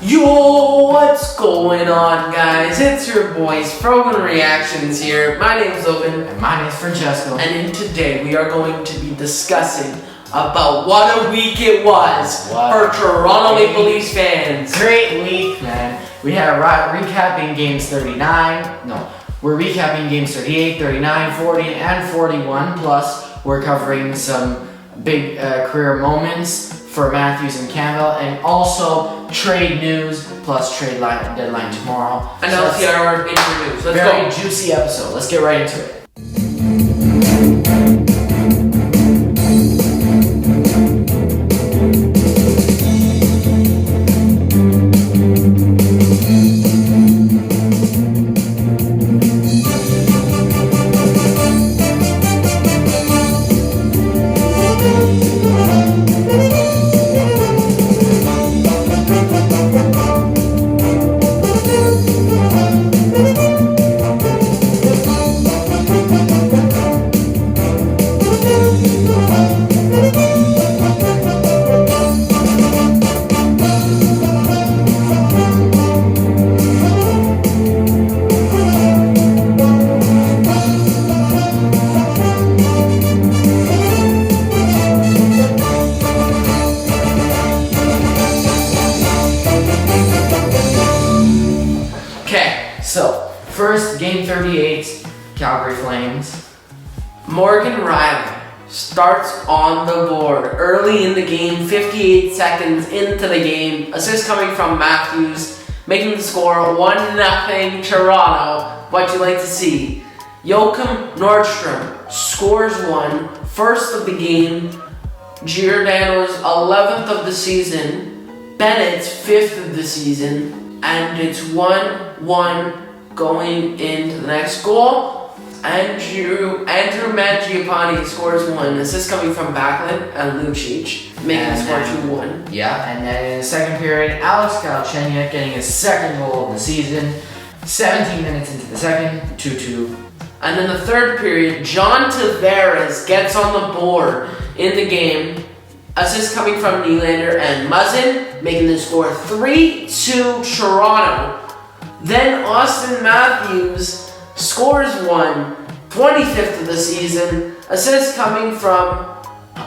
Yo, what's going on, guys? It's your boys, Frogan Reactions here. My name's Logan. And my name's Francesco. And today we are going to be discussing about what a week it was for Toronto Maple Leafs fans. Great week, man. We had recapping games 39. No, we're recapping games 38, 39, 40, and 41. Plus, we're covering some big career moments for Matthews and Campbell, and also trade news plus trade deadline tomorrow. And FLR interviews. Let's go. Very juicy episode. Let's get right into it. So, first, game 38, Calgary Flames. Morgan Rielly starts on the board early in the game, 58 seconds into the game. Assist coming from Matthews, making the score 1-0 Toronto. What you like to see. Joachim Nordstrom scores one, first of the game. Giordano's 11th of the season. Bennett's 5th of the season. And it's 1-1 going into the next goal. Andrew Mangiapane scores one. Assist coming from Backlund and Lucic, making the score 2-1. Yeah, and then in the second period, Alex Galchenyuk getting his second goal of the season. 17 minutes into the second, 2-2. And in the third period, John Tavares gets on the board in the game. Assist coming from Nylander and Muzzin, making the score 3-2 Toronto. Then Austin Matthews scores one, 25th of the season. Assist coming from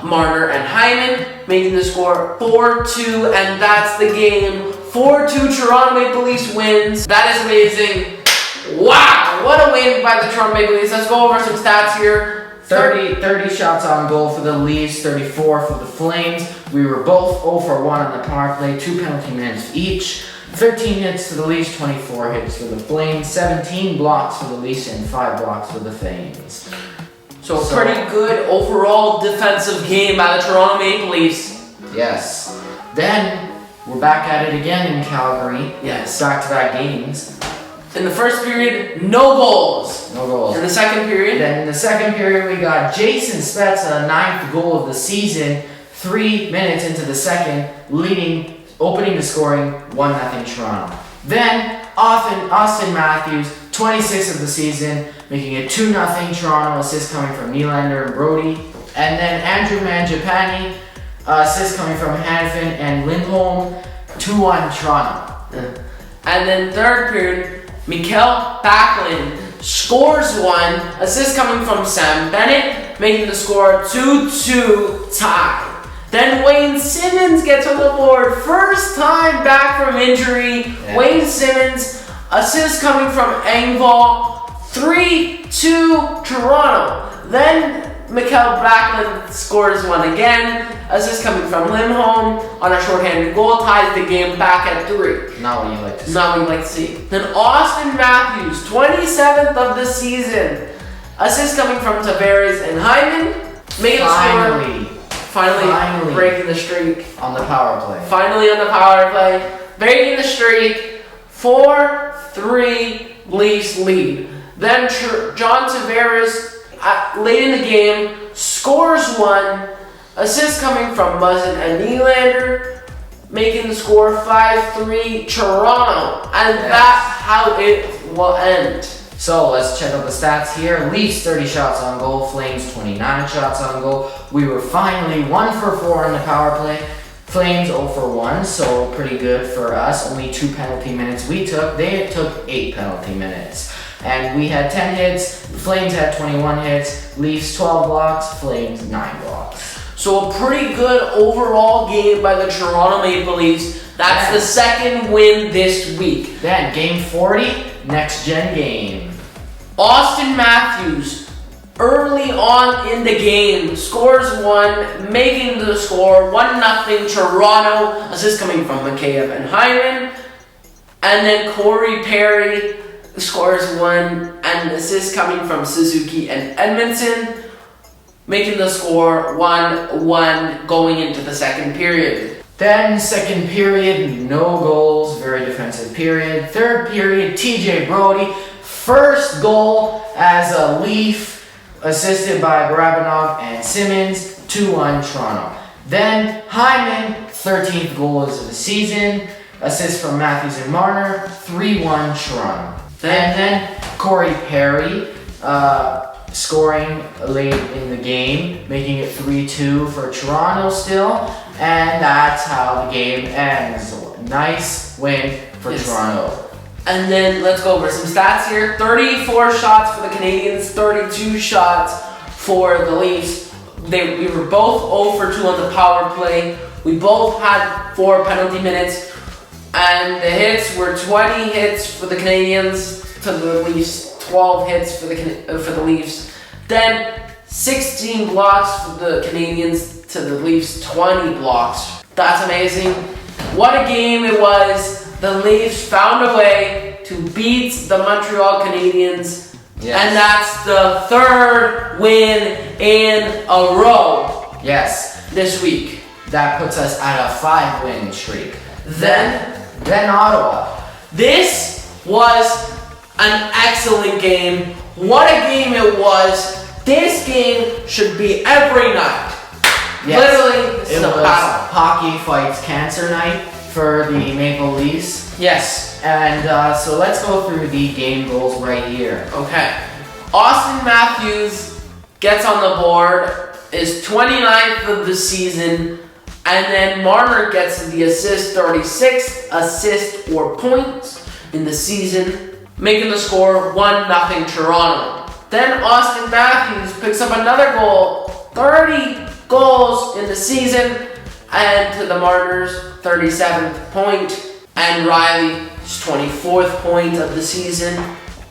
Marner and Hyman, making the score 4-2, and that's the game. 4-2 Toronto Maple Leafs wins. That is amazing. Wow, what a win by the Toronto Maple Leafs. Let's go over some stats here. 30 shots on goal for the Leafs, 34 for the Flames. We were both 0 for 1 on the power play, 2 penalty minutes each. 13 hits to the Leafs, 24 hits for the Flames, 17 blocks for the Leafs, and 5 blocks for the Flames. So pretty good overall defensive game by the Toronto Maple Leafs. Yes. Then, we're back at it again in Calgary. Yes. Back-to-back games. In the first period, no goals. No goals. In the second period? Then in the second period, we got Jason Spezza, 9th goal of the season, 3 minutes into the second, opening the scoring, 1-0 Toronto. Then, Austin Matthews, 26th of the season, making it 2-0 Toronto, assist coming from Nylander and Brody. And then Andrew Mangiapane, assist coming from Hanifin and Lindholm, 2-1 Toronto. And then third period, Mikael Backlund scores one, assist coming from Sam Bennett, making the score 2-2 tie. Then Wayne Simmons gets on the board, first time back from injury. Yeah. Wayne Simmons, assist coming from Engvall, 3-2 Toronto. Then Mikael Backlund scores one again, assist coming from Lindholm on a shorthanded goal, ties the game back at 3. Not what you like to see. Not what you like to see. Then Austin Matthews, 27th of the season, assist coming from Tavares and Hyman, making the score. Finally breaking the streak. On the power play. Finally on the power play. Breaking the streak. 4-3 Leafs lead. Then John Tavares, late in the game, scores one. Assist coming from Muzzin and Nylander, making the score 5-3 Toronto. And that's how it will end. So let's check out the stats here. Leafs 30 shots on goal, Flames 29 shots on goal. We were finally 1 for 4 on the power play. Flames 0 for 1, so pretty good for us. Only 2 penalty minutes we took. They took 8 penalty minutes. And we had 10 hits. Flames had 21 hits. Leafs 12 blocks. Flames 9 blocks. So a pretty good overall game by the Toronto Maple Leafs. That's the second win this week. Then game 40, next gen game. Austin Matthews, early on in the game, scores one, making the score 1-0 Toronto. Assist coming from Mikheyev and Hyman. And then Corey Perry scores one, and assist coming from Suzuki and Edmondson, making the score 1-1 going into the second period. Then second period, no goals, very defensive period. Third period, TJ Brody, first goal as a Leaf, assisted by Barabanov and Simmons, 2-1 Toronto. Then Hyman, 13th goal of the season, assist from Matthews and Marner, 3-1 Toronto. And then Corey Perry, scoring late in the game, making it 3-2 for Toronto still, and that's how the game ends. Nice win for Toronto. And then let's go over some stats here. 34 shots for the Canadians, 32 shots for the Leafs. We were both 0 for 2 on the power play. We both had 4 penalty minutes, and the hits were 20 hits for the Canadians to the Leafs, 12 hits for the Leafs. Then 16 blocks for the Canadians to the Leafs, 20 blocks. That's amazing. What a game it was. The Leafs found a way to beat the Montreal Canadiens. Yes. And that's the third win in a row. Yes. This week. That puts us at a 5-win streak. Then Ottawa. This was an excellent game. What a game it was. This game should be every night. Yes. Literally, this is a battle. Hockey fights cancer night for the Maple Leafs. Yes. And so let's go through the game goals right here. Okay. Austin Matthews gets on the board, is 29th of the season, and then Marner gets the assist, 36 assists or points in the season, making the score 1-0 Toronto. Then Austin Matthews picks up another goal, 30 goals in the season, and to the Martyrs, 37th point, and Riley's 24th point of the season,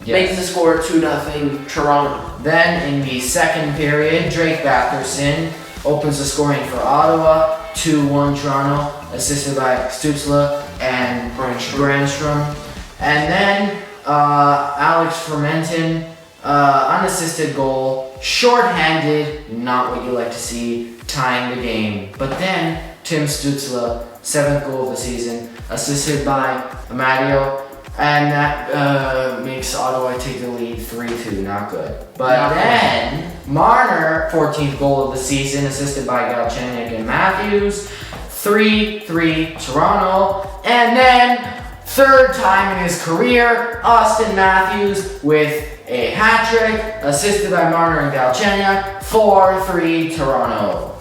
making the score 2-0 Toronto. Then in the second period, Drake Batherson opens the scoring for Ottawa, 2-1 Toronto, assisted by Stützle and Granstrom. And then Alex Fermenton, unassisted goal, shorthanded, not what you like to see, tying the game. But then Tim Stützle, 7th goal of the season, assisted by Amadio, and that makes Ottawa take the lead 3-2, not good. But then Marner, 14th goal of the season, assisted by Galchenyuk and Matthews, 3-3 Toronto. And then third time in his career, Austin Matthews with a hat trick, assisted by Marner and Galchenyuk, 4-3 Toronto.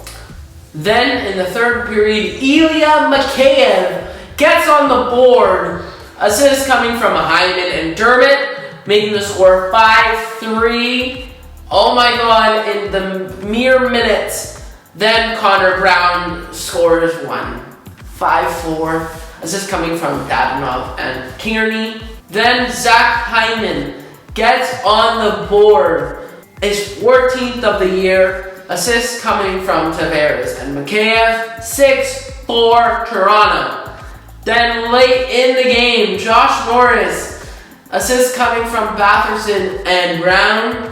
Then in the third period, Ilya Mikheyev gets on the board. Assist coming from Hyman and Dermott, making the score 5-3. Oh my god, in the mere minutes. Then Connor Brown scores 5-4. Assist coming from Dadonov and Kearney. Then Zach Hyman gets on the board. His 14th of the year. Assist coming from Tavares and Mikheyev. 6-4 Toronto. Then late in the game, Josh Norris. Assist coming from Batherson and Brown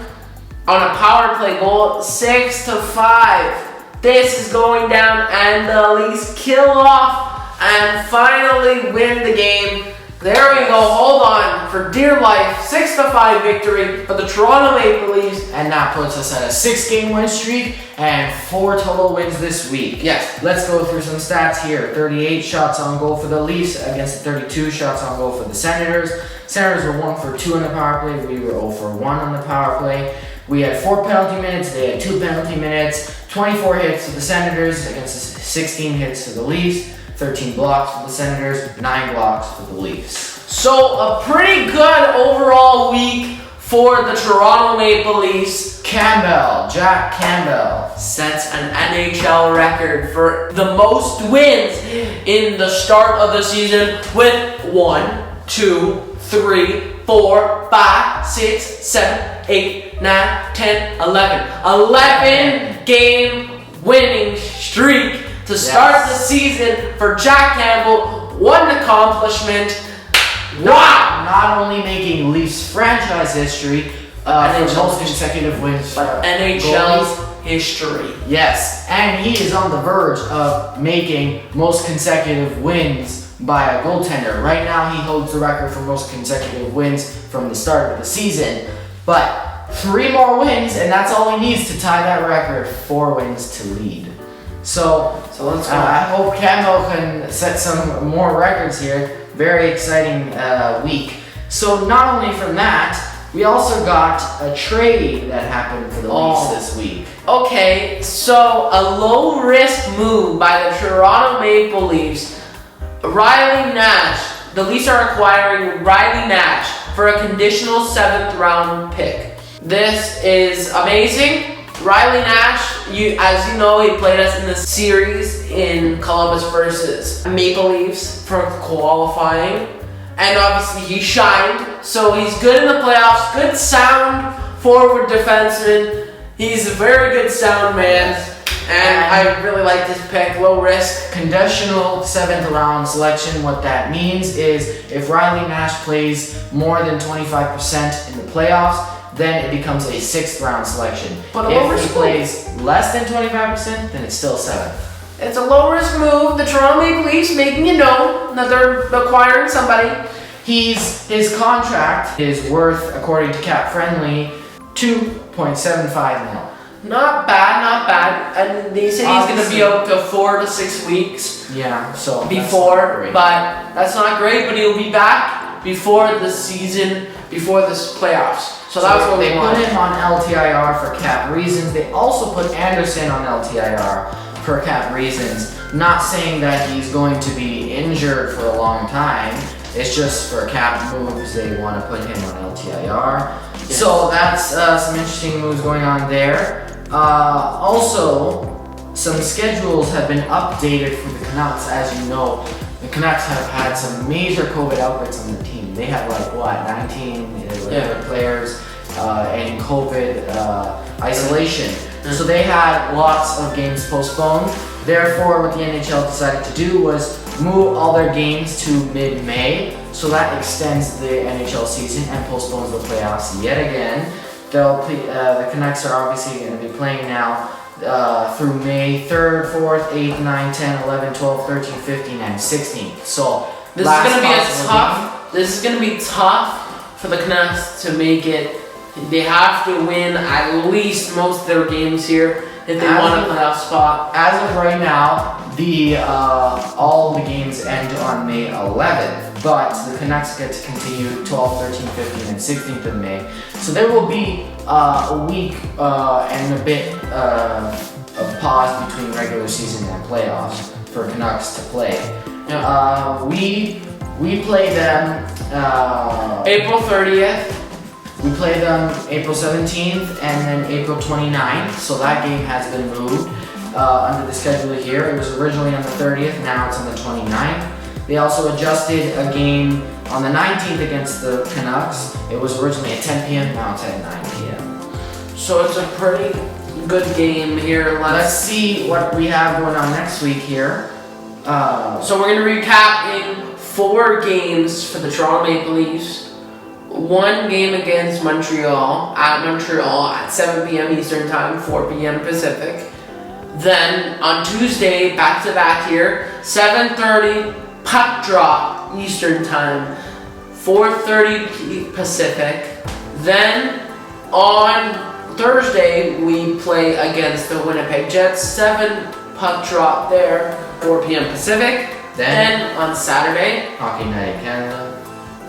on a power play goal. 6-5. This is going down, and the Leafs kill off and finally win the game. There we go, hold on for dear life. 6-5 victory for the Toronto Maple Leafs. And that puts us at a 6-game win streak and 4 total wins this week. Yes. Let's go through some stats here. 38 shots on goal for the Leafs against 32 shots on goal for the Senators. Senators were 1 for 2 on the power play. We were 0 for 1 on the power play. We had 4 penalty minutes, they had 2 penalty minutes, 24 hits for the Senators against 16 hits for the Leafs, 13 blocks for the Senators, 9 blocks for the Leafs. So a pretty good overall week for the Toronto Maple Leafs. Jack Campbell, sets an NHL record for the most wins in the start of the season with 1, 2, 3, 4, 5, 6, 7, 8, 9, 10, 11. 11 game winning streak to start the season for Jack Campbell. What an accomplishment. Wow! Not only making Leafs franchise history, for most consecutive wins, but NHL's history. Yes, and he is on the verge of making most consecutive wins by a goaltender. Right now, he holds the record for most consecutive wins from the start of the season. But 3 more wins, and that's all he needs to tie that record. 4 wins to lead. So let's go. I hope Campbell can set some more records here. Very exciting week. So not only from that, we also got a trade that happened for the Leafs this week. Okay, so a low-risk move by the Toronto Maple Leafs. Riley Nash. The Leafs are acquiring Riley Nash for a conditional 7th round pick. This is amazing. Riley Nash, as you know, he played us in the series in Columbus versus Maple Leafs for qualifying. And obviously he shined, so he's good in the playoffs, good sound forward defenseman. He's a very good sound man, and I really like this pick, low risk. Conditional 7th round selection, what that means is if Riley Nash plays more than 25% in the playoffs, then it becomes a 6th round selection. But if he plays less than 25%, then it's still 7th. It's a low-risk move. The Toronto Maple Leafs making it known that they're acquiring somebody. His contract is worth, according to Cap Friendly, $2.75 million. Not bad. And they say he's going to be out to 4 to 6 weeks. Yeah, so before, but that's not great. But he'll be back before the season, before this playoffs. So that's what they want. Put him on LTIR for cap reasons. They also put Anderson on LTIR for cap reasons. Not saying that he's going to be injured for a long time. It's just for cap moves, they want to put him on LTIR. Yes. So that's some interesting moves going on there. Also, some schedules have been updated for the Canucks. As you know, the Canucks have had some major COVID outbreaks on their team. They have 19 players in COVID isolation. So they had lots of games postponed. Therefore, what the NHL decided to do was move all their games to mid-May. So that extends the NHL season and postpones the playoffs yet again. The Canucks are obviously going to be playing now through May 3rd, 4th, 8th, 9th, 10th, 11th, 12th, 13th, 15th, and 16th. So this is going to be tough for the Canucks to make it. They have to win at least most of their games here if they want a playoff spot. As of right now, all the games end on May 11th, but the Canucks get to continue 12th, 13th, 15th, and 16th of May. So there will be a week and a bit of pause between regular season and playoffs for Canucks to play. Yeah. We play them April 30th. We play them April 17th and then April 29th, so that game has been moved under the schedule here. It was originally on the 30th, now it's on the 29th. They also adjusted a game on the 19th against the Canucks. It was originally at 10 p.m., now it's at 9 p.m. So it's a pretty good game here. Let's see what we have going on next week here. So we're going to recap in 4 games for the Toronto Maple Leafs. 1 game against Montreal at 7 p.m. Eastern Time, 4 p.m. Pacific. Then on Tuesday, back-to-back here, 7:30 puck drop Eastern Time, 4:30 Pacific. Then on Thursday, we play against the Winnipeg Jets, 7 puck drop there, 4 p.m. Pacific. Then on Saturday, Hockey Night in Canada,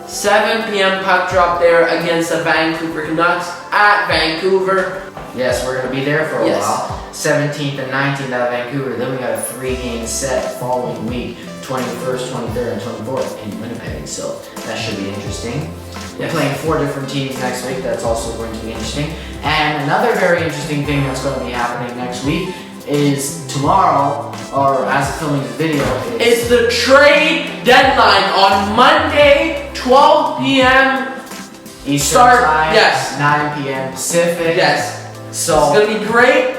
7 p.m. puck drop there against the Vancouver Canucks, at Vancouver. Yes, we're going to be there for a Yes. while. 17th and 19th at Vancouver. Then we got a 3-game set following week, 21st, 23rd, and 24th in Winnipeg. So that should be interesting. We're playing 4 different teams next week. That's also going to be interesting. And another very interesting thing that's going to be happening next week is tomorrow, or as of filming this video, It's the trade deadline on Monday, 12 p.m. Eastern Start, time, yes. 9 p.m. Pacific. Yes. So It's gonna be great.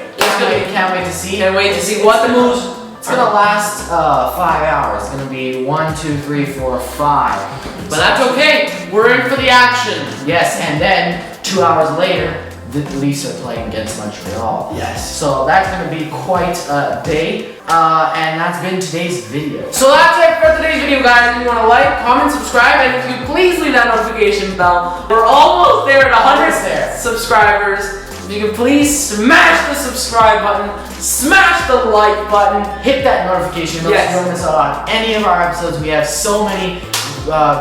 can't wait to see. Can't wait to see what the moves. It's gonna last 5 hours. It's gonna be 1, 2, 3, 4, 5. But that's okay. We're in for the action. Yes, and then 2 hours later, the Leafs are playing against Montreal. Yes. So that's gonna be quite a day. And that's been today's video. So that's it for today's video, guys. If you want to like, comment, subscribe, and if you please leave that notification bell. We're almost there at 100 subscribers. If you can please smash the subscribe button, smash the like button, Hit that notification bell so you don't miss out on any of our episodes. We have so many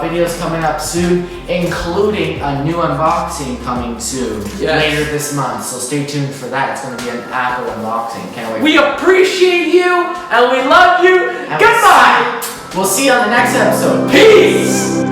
videos coming up soon, including a new unboxing coming soon later this month. So stay tuned for that. It's going to be an Apple unboxing. Can't wait. We appreciate you and we love you. And Goodbye. We'll see you on the next episode. Peace.